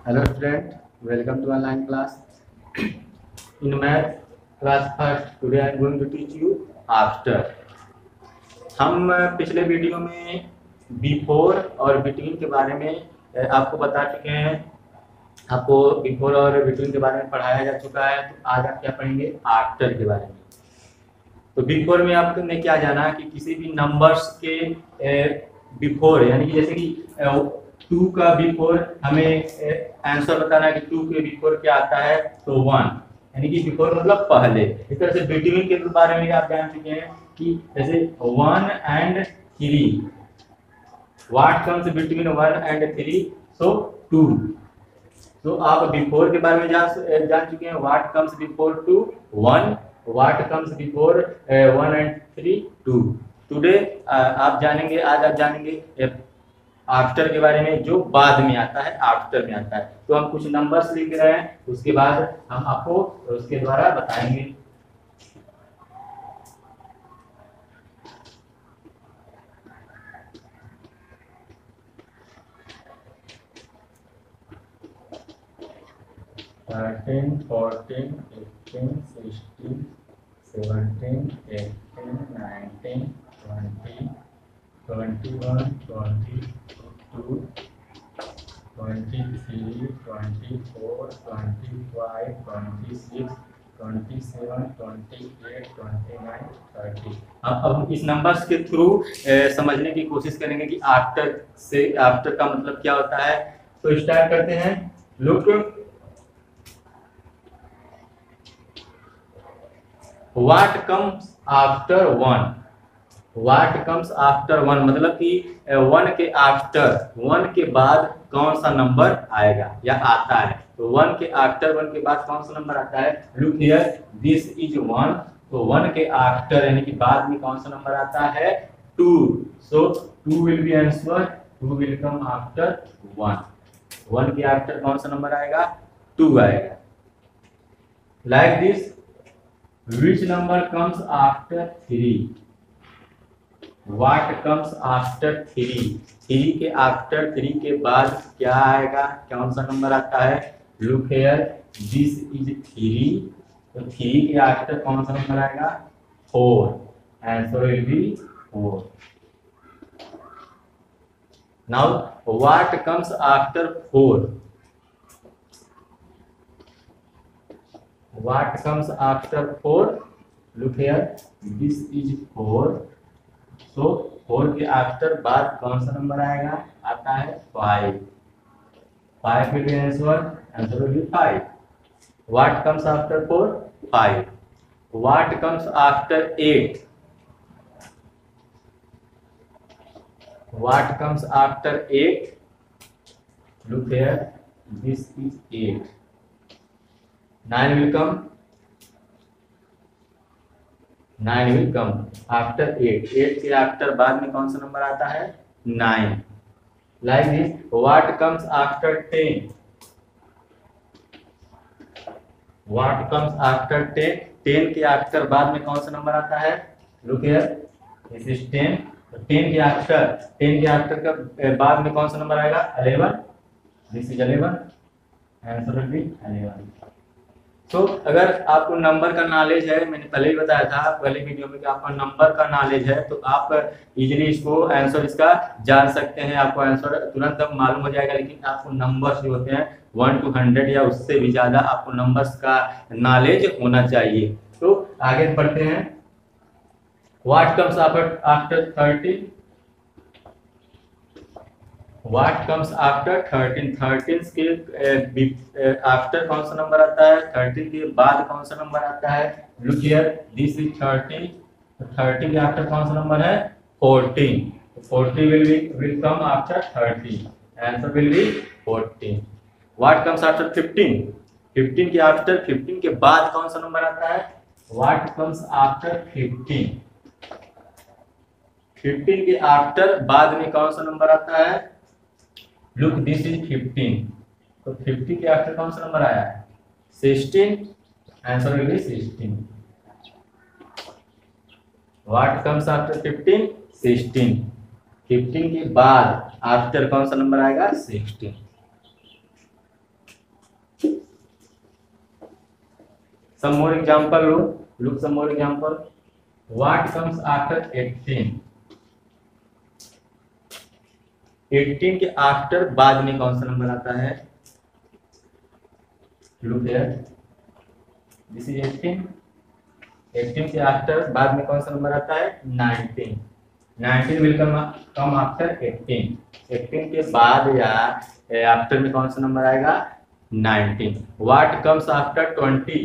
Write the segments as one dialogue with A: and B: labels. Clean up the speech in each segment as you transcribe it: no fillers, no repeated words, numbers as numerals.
A: Hello student, welcome to online class. In math class first, today I am going to teach you after. हम पिछले video में before और between के बारे में आपको बता चुके हैं। आपको बिफोर और बिटवीन के बारे में पढ़ाया जा चुका है, तो आज आप क्या पढ़ेंगे? आफ्टर के बारे में। तो बिफोर में आपने क्या जाना कि किसी भी नंबर्स के बिफोर, यानी कि जैसे कि 2 का बिफोर हमें आंसर बताना है कि 2 के बिफोर क्या आता है, तो 1, यानी कि बिफोर मतलब पहले। इस तरह से बिटवीन के बारे में आप जान चुके हैं कि जैसे 1 and 3, what comes between 1 and 3, सो 2। तो आप बिफोर के बारे में जान चुके हैं, what comes before 2, 1, what comes before 1 and 3, 2। Today आज आप जानेंगे आफ्टर के बारे में, जो बाद में आता है, आफ्टर में आता है। तो हम कुछ नंबर्स लिख रहे हैं, उसके बाद हम आपको उसके द्वारा बताएंगे। थर्टीन, 14, 15, 16, 17, 18, 19, 20, 21, 22, 23, 24, 25, 26, 27, 28, 29, 30। अब इस नंबर्स के थ्रू समझने की कोशिश करेंगे कि आफ्टर का मतलब क्या होता है। तो स्टार्ट करते हैं। Look, what comes after 1, what comes after 1 मतलब कि 1 के आफ्टर, 1 के बाद कौन सा नंबर आएगा या आता है। तो 1 के आफ्टर, 1 के बाद कौन सा नंबर आता है? Look here, this is 1। तो 1 के आफ्टर यानी कि बाद में कौन सा नंबर आता है? 2। सो 2 will be answer, 2 will come after 1। 1 के आफ्टर कौन सा नंबर आएगा? 2 आएगा। Like this, which number comes after 3? what comes after 3? 3 के आफ्टर, 3 के बाद क्या आएगा? कौन सा नंबर आता है? Look here, this is 3। तो 3 के आफ्टर कौन सा नंबर आएगा? 4। Answer will be 4। Now what comes after 4? What comes after 4? Look here, this is 4. So 4 के आफ्टर बाद कौन सा नंबर आएगा? आता है 5। 5 will be answer, answer will be 5. What comes after 4? 5. What comes after 8? What comes after 8? Look here, this is 8. 9 will come. 9 will come after 8. 8 के after बाद में कौन सा नंबर आता है? 9। Like this, what comes after 10? What comes after 10? 10 के after बाद में कौन सा नंबर आता है? Look here, this is 10. 10 के आफ्टर का बाद में कौन सा नंबर आएगा? 11. This is 11. Answer will be 11. तो अगर आपको नंबर का नॉलेज है, मैंने पहले ही बताया था पहले वीडियो में कि आपका नंबर का नॉलेज है, तो आप इजीली इसको आंसर इसका जान सकते हैं। आपको आंसर तुरंत अब मालूम हो जाएगा। लेकिन आपको नंबर्स जो होते हैं 1 to 100 या उससे भी ज़्यादा आपको नंबर्स का नॉलेज होना चाहिए। तो आगे बढ़ते हैं। What comes after 13? What comes after 13? 13 के आफ्टर कौन सा नंबर आता है? 13 के बाद कौन सा नंबर आता है? Look here, this is 13. 13 के आफ्टर कौन सा नंबर है? 14. 40 will come after 30. Answer will be 14. What comes after 15? 15 के आफ्टर, 15 के बाद कौन सा नंबर आता है? What comes after 15? 15 के आफ्टर बाद में कौन सा नंबर आता है? Look, this is 15। तो 50 के आफ्टर कौन सा नंबर आया है? 16। Answer will be 16। What comes after 15? 16। 15 के बाद आफ्टर कौन सा नंबर आएगा? 16। Some more example, look some more example. What comes after 18? 18 के आफ्टर बाद में कौन सा नंबर आता है? Look here. This is 18. 18 के आफ्टर बाद में कौन सा नंबर आता है? 19. 19 will come after 18. 18 के बाद या आफ्टर में कौन सा नंबर आएगा? 19. What comes after 20?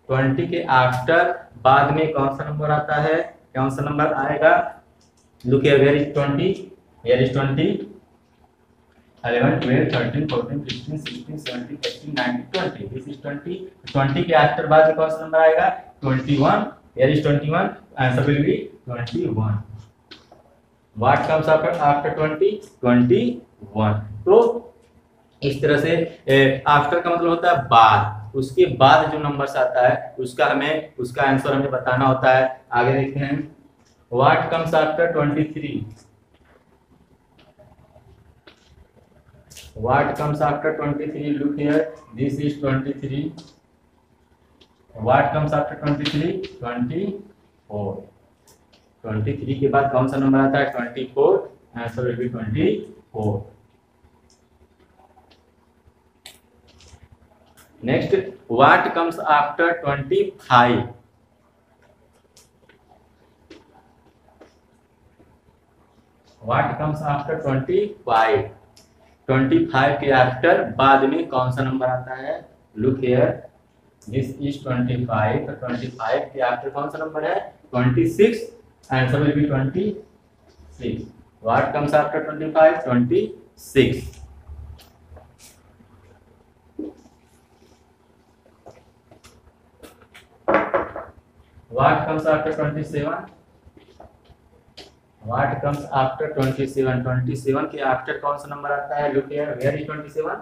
A: 20 के आफ्टर बाद में कौन सा नंबर आता है? कौन सा नंबर आएगा? Look here, where is 20? Here is 20. 11, 12, 13, 14, 15, 16, 17, 18, 19, 20. This is 20. 20 के आफ्टर बाद में कौन सा नंबर आएगा? 21. Here is 21. Answer will be 21. What comes after 20? 21. तो इस तरह से आफ्टर का मतलब होता है बाद, उसके बाद जो नंबर्स आता है उसका आंसर हमें बताना होता है। आगे देखते हैं। What comes after 23? What comes after 23? Look here. This is 23. What comes after 23? 24. 23 के बाद कौन सा नंबर आता है? 24. Answer will be 24. Next, what comes after 25? What comes after 25? 25 के आफ्टर बाद में कौन सा नंबर आता है? Look here. This is 25. तो 25 के आफ्टर कौन सा नंबर है? 26. Answer will be 26. What comes after 25? 26. What comes after 27? What comes after 27? 27 के आफ्टर कौन सा नंबर आता है? Look here, where is 27?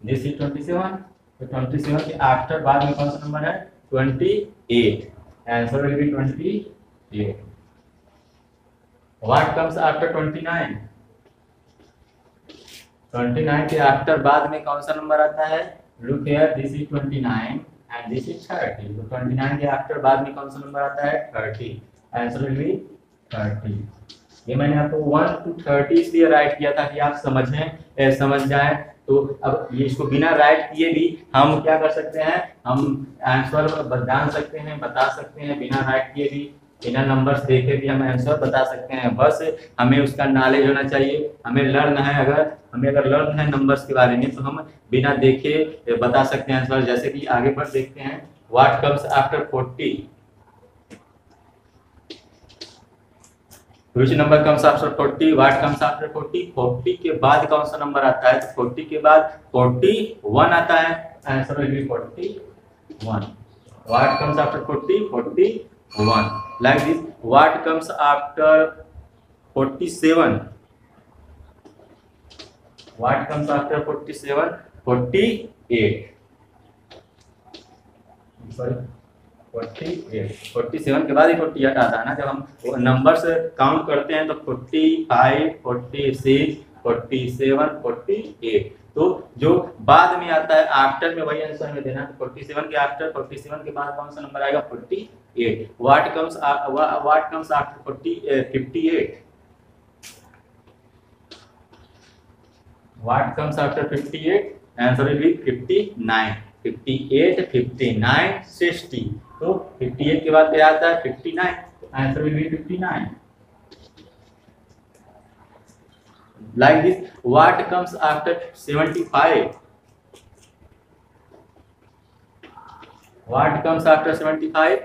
A: This is 27. तो 27 के आफ्टर बाद में कौन सा नंबर है? 28. Answer will be 28. What comes after 29? 29 के आफ्टर बाद में कौन सा नंबर आता है? Look here, this is 29 and this is 30. तो 29 के आफ्टर बाद में कौन सा नंबर आता है? 30. Answer will be 30. ये मैंने आपको 1 to 30 इसलिए राइट किया था कि आप समझ जाएं। तो अब ये इसको बिना राइट किए भी हम क्या कर सकते हैं? हम आंसर जान सकते हैं, बता सकते हैं। बिना राइट किए भी, बिना नंबर्स देखे भी हम आंसर बता सकते हैं। बस हमें उसका नॉलेज होना चाहिए। हमें लर्न है, अगर लर्न है नंबर्स के बारे में तो हम बिना देखे बता सकते हैं आंसर। जैसे कि आगे बढ़ देखते हैं। What comes after 40? Which number comes after 40? What comes after 40? 40 के बाद कौन सा नंबर आता है? तो 40 के बाद 41 आता है। Answer will be 41. What comes after 40? 41. Like this. What comes after 47? What comes after 47? 48. Sorry. 47 के बाद 48 आता है ना। जब हम नंबर्स काउंट करते हैं तो 45, 46, 47, 48। तो जो बाद में आता है आफ्टर में वही आंसर में देना। तो 47 के आफ्टर 47 के बाद कौन सा नंबर आएगा? 48. What comes after 58? What comes after 58? Answer will be 59. 58, 59, 60। तो 58 के बाद क्या आता है? 59. Answer will be 59. Like this. What comes after 75? What comes after 75?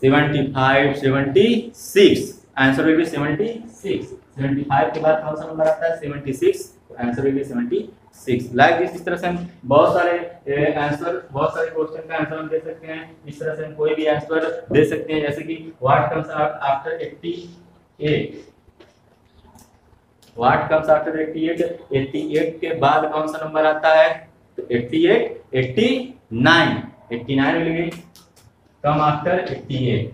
A: 75, 76. Answer will be 76. 75 के बाद कौन सा नंबर आता है? 76. Answer will be 76. Like this. इस तरह से हम बहुत सारे क्वेश्चन का आंसर हम दे सकते हैं। इस तरह से हम कोई भी आंसर दे सकते हैं। जैसे कि what comes after 88? What comes after 88? 88 के बाद कौन सा नंबर आता है? तो 88, 89. 89 विल बी कम आफ्टर 88.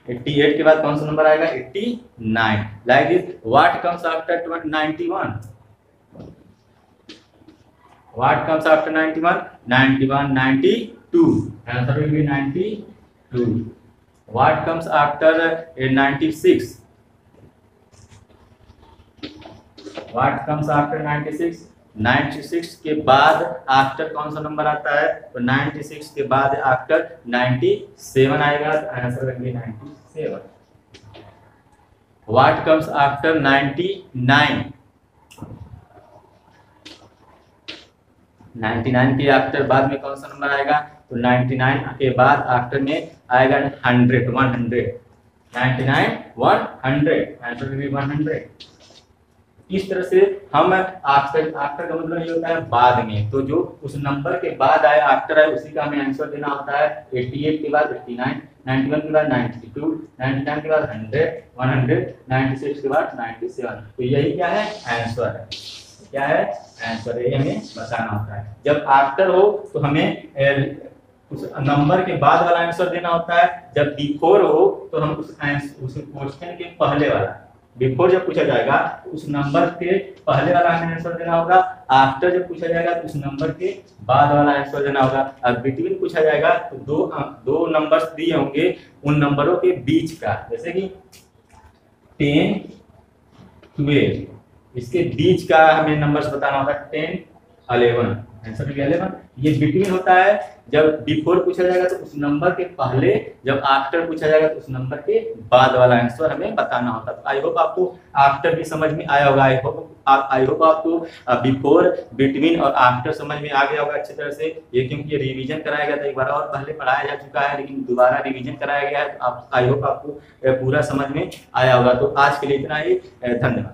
A: 88 के बाद कौन सा नंबर आएगा? 89. Like this. What comes after 91? What comes after 91? 91, 92. Answer will be 92. What comes after 96? What comes after 96? 96 के बाद आफ्टर कौन सा नंबर आता है? तो 96 के बाद आफ्टर 97 आएगा, तो answer will be 97. What comes after 99? 99 के आफ्टर बाद में कौन सा नंबर आएगा? तो 99 के बाद आफ्टर में आएगा 100, 100. 99, 100. Answer will be 100. इस तरह से हम आफ्टर आफ्टर का मतलब ये होता है बाद में, तो जो उस नंबर के बाद आए आफ्टर है उसी का हमें आंसर देना होता है. 88 के बाद 89, 91 के बाद 92, 99 के बाद 100, 100, 96 के बाद 97. तो यही क्या है? आंसर है. क्या है? आंसर है. ये हमें बताना होता है. जब आफ्टर हो तो हमें उस नंबर के बाद वाला आंसर देना होता है. जब बिफोर हो तो हम उस क्वेश्चन के पहले वाला, बिफोर जब पूछा जाएगा तो उस नंबर के पहले वाला हमें आंसर देना होगा. आफ्टर जब पूछा जाएगा तो उस नंबर के बाद वाला आंसर देना होगा. अब बिटवीन पूछा जाएगा तो दो नंबर्स दिए होंगे, उन नंबरों के बीच का, जैसे कि 10, 12, इसके बीच का हमें नंबर्स बताना होगा. 10, 11. आंसर भी 11. ये बिटवीन होता है. जब बिफोर पूछा जाएगा तो उस नंबर के पहले, जब आफ्टर पूछा जाएगा तो उस नंबर के बाद वाला आंसर हमें बताना होता है. आई होप आपको आफ्टर भी समझ में आया होगा. आई होप आपको बिफोर, बिटवीन और आफ्टर समझ में आ गया होगा अच्छी तरह से. ये क्योंकि ये रिवीजन कराया गया था, एक बार और पहले पढ़ाया जा चुका है, लेकिन दोबारा रिवीजन कराया गया है. तो आई होप आपको पूरा समझ में आया होगा. तो आज के लिए इतना ही. धन्यवाद.